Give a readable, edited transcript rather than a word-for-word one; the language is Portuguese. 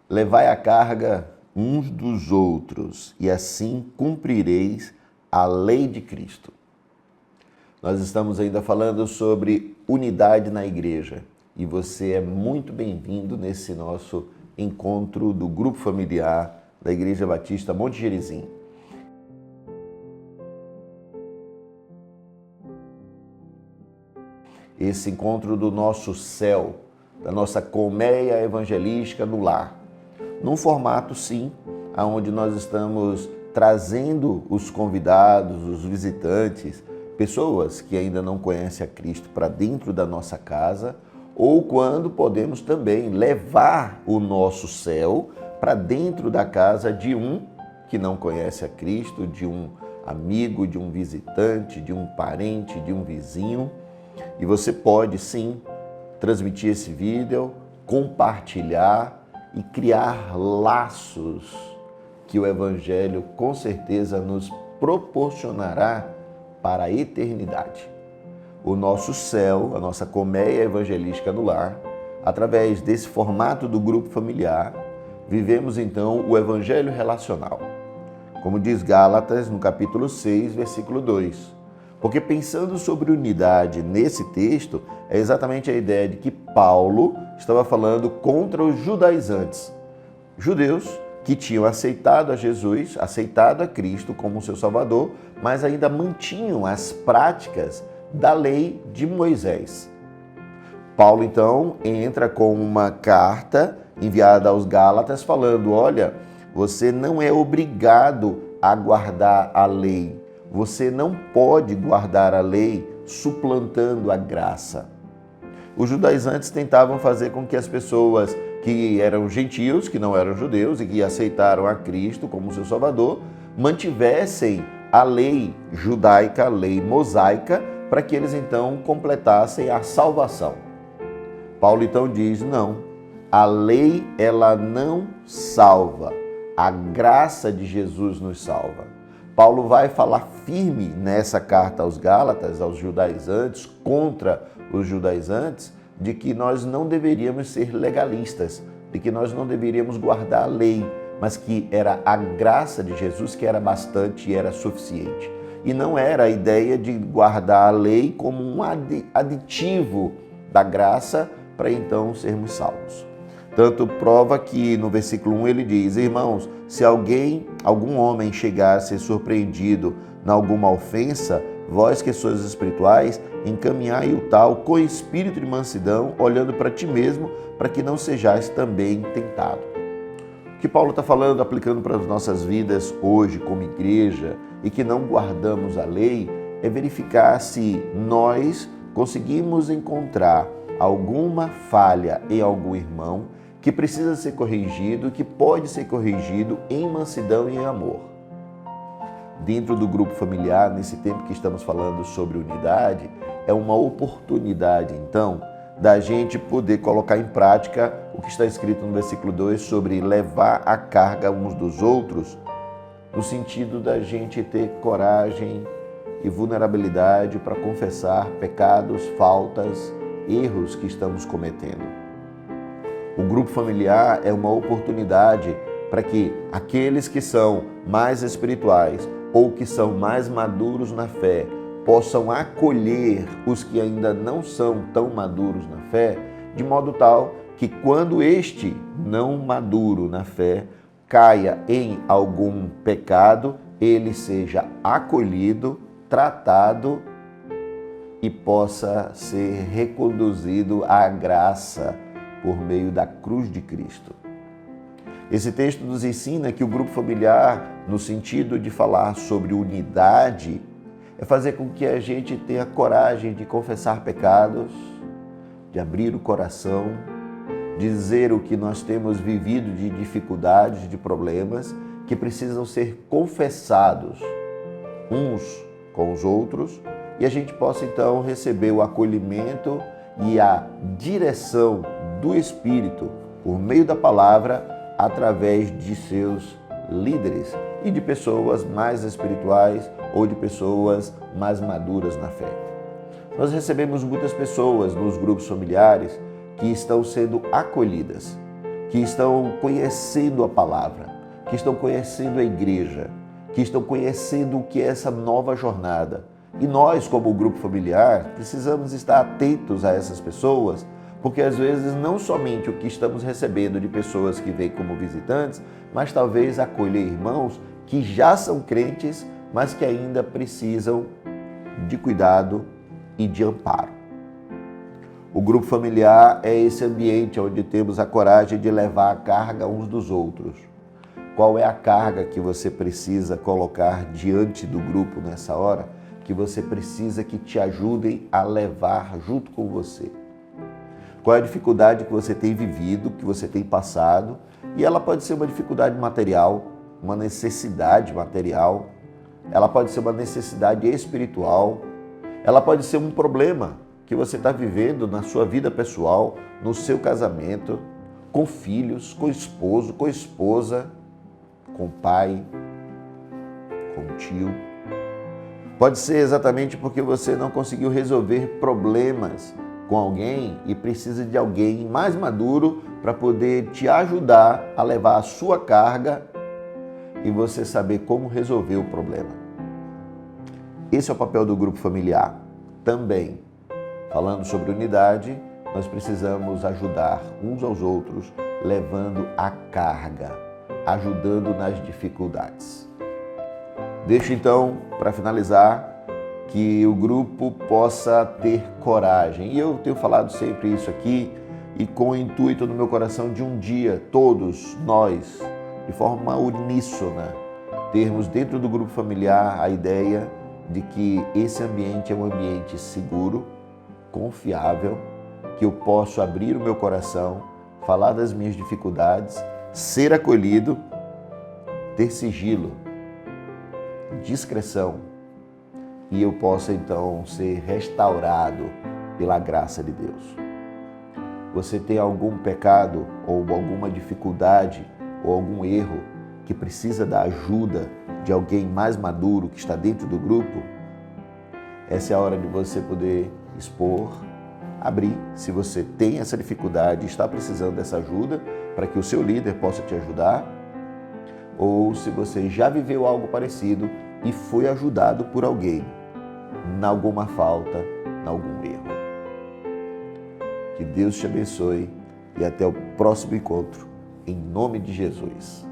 Levai a carga uns dos outros, e assim cumprireis a lei de Cristo. Nós estamos ainda falando sobre unidade na igreja, e você é muito bem-vindo nesse nosso encontro do grupo familiar da Igreja Batista Monte Gerizim. Esse encontro do nosso céu, da nossa colmeia evangelística no lar. Num formato, sim, onde nós estamos trazendo os convidados, os visitantes, pessoas que ainda não conhecem a Cristo para dentro da nossa casa, ou quando podemos também levar o nosso céu para dentro da casa de um que não conhece a Cristo, de um amigo, de um visitante, de um parente, de um vizinho. E você pode, sim, transmitir esse vídeo, compartilhar e criar laços que o Evangelho com certeza nos proporcionará para a eternidade. O nosso céu, a nossa colmeia evangelística no lar, através desse formato do grupo familiar, vivemos então o Evangelho relacional. Como diz Gálatas no capítulo 6, versículo 2. Porque pensando sobre unidade nesse texto, é exatamente a ideia de que Paulo estava falando contra os judaizantes. Judeus que tinham aceitado a Jesus, aceitado a Cristo como seu Salvador, mas ainda mantinham as práticas da lei de Moisés. Paulo, então, entra com uma carta enviada aos Gálatas falando, olha, você não é obrigado a guardar a lei. Você não pode guardar a lei suplantando a graça. Os judaizantes tentavam fazer com que as pessoas que eram gentios, que não eram judeus e que aceitaram a Cristo como seu Salvador, mantivessem a lei judaica, a lei mosaica, para que eles então completassem a salvação. Paulo então diz, não, a lei ela não salva, a graça de Jesus nos salva. Paulo vai falar firme nessa carta aos Gálatas, aos judaizantes, contra os judaizantes, de que nós não deveríamos ser legalistas, de que nós não deveríamos guardar a lei, mas que era a graça de Jesus que era bastante e era suficiente. E não era a ideia de guardar a lei como um aditivo da graça para então sermos salvos. Tanto prova que no versículo 1 ele diz, irmãos, se algum homem chegar a ser surpreendido em alguma ofensa, vós que sois espirituais, encaminhai o tal com espírito de mansidão, olhando para ti mesmo, para que não sejais também tentado. O que Paulo está falando, aplicando para as nossas vidas hoje como igreja, e que não guardamos a lei, é verificar se nós conseguimos encontrar alguma falha em algum irmão que precisa ser corrigido, que pode ser corrigido em mansidão e em amor. Dentro do grupo familiar, nesse tempo que estamos falando sobre unidade, é uma oportunidade, então, da gente poder colocar em prática o que está escrito no versículo 2 sobre levar a carga uns dos outros, no sentido da gente ter coragem e vulnerabilidade para confessar pecados, faltas, erros que estamos cometendo. O grupo familiar é uma oportunidade para que aqueles que são mais espirituais ou que são mais maduros na fé possam acolher os que ainda não são tão maduros na fé, de modo tal que quando este não maduro na fé caia em algum pecado, ele seja acolhido, tratado e possa ser reconduzido à graça por meio da cruz de Cristo. Esse texto nos ensina que o grupo familiar, no sentido de falar sobre unidade, é fazer com que a gente tenha coragem de confessar pecados, de abrir o coração, dizer o que nós temos vivido de dificuldades, de problemas, que precisam ser confessados uns com os outros, e a gente possa então receber o acolhimento e a direção do Espírito por meio da palavra através de seus líderes e de pessoas mais espirituais ou de pessoas mais maduras na fé. Nós recebemos muitas pessoas nos grupos familiares que estão sendo acolhidas, que estão conhecendo a palavra, que estão conhecendo a igreja, que estão conhecendo o que é essa nova jornada. E nós, como grupo familiar, precisamos estar atentos a essas pessoas, porque às vezes não somente o que estamos recebendo de pessoas que vêm como visitantes, mas talvez acolher irmãos que já são crentes, mas que ainda precisam de cuidado e de amparo. O grupo familiar é esse ambiente onde temos a coragem de levar a carga uns dos outros. Qual é a carga que você precisa colocar diante do grupo nessa hora, que você precisa que te ajudem a levar junto com você? Qual é a dificuldade que você tem vivido, que você tem passado? E ela pode ser uma dificuldade material, uma necessidade material, ela pode ser uma necessidade espiritual, ela pode ser um problema que você está vivendo na sua vida pessoal, no seu casamento, com filhos, com esposo, com esposa, com pai, com tio. Pode ser exatamente porque você não conseguiu resolver problemas com alguém e precisa de alguém mais maduro para poder te ajudar a levar a sua carga e você saber como resolver o problema. Esse é o papel do grupo familiar. Também, falando sobre unidade, nós precisamos ajudar uns aos outros, levando a carga, ajudando nas dificuldades. Deixo então, para finalizar, que o grupo possa ter coragem. E eu tenho falado sempre isso aqui, e com o intuito no meu coração de um dia, todos nós, de forma uníssona, termos dentro do grupo familiar a ideia de que esse ambiente é um ambiente seguro, confiável, que eu posso abrir o meu coração, falar das minhas dificuldades, ser acolhido, ter sigilo, discrição, e eu possa então ser restaurado pela graça de Deus. Você tem algum pecado ou alguma dificuldade ou algum erro que precisa da ajuda de alguém mais maduro que está dentro do grupo? Essa é a hora de você poder expor, abrir, se você tem essa dificuldade e está precisando dessa ajuda, para que o seu líder possa te ajudar, ou se você já viveu algo parecido e foi ajudado por alguém, em alguma falta, em algum erro. Que Deus te abençoe e até o próximo encontro, em nome de Jesus.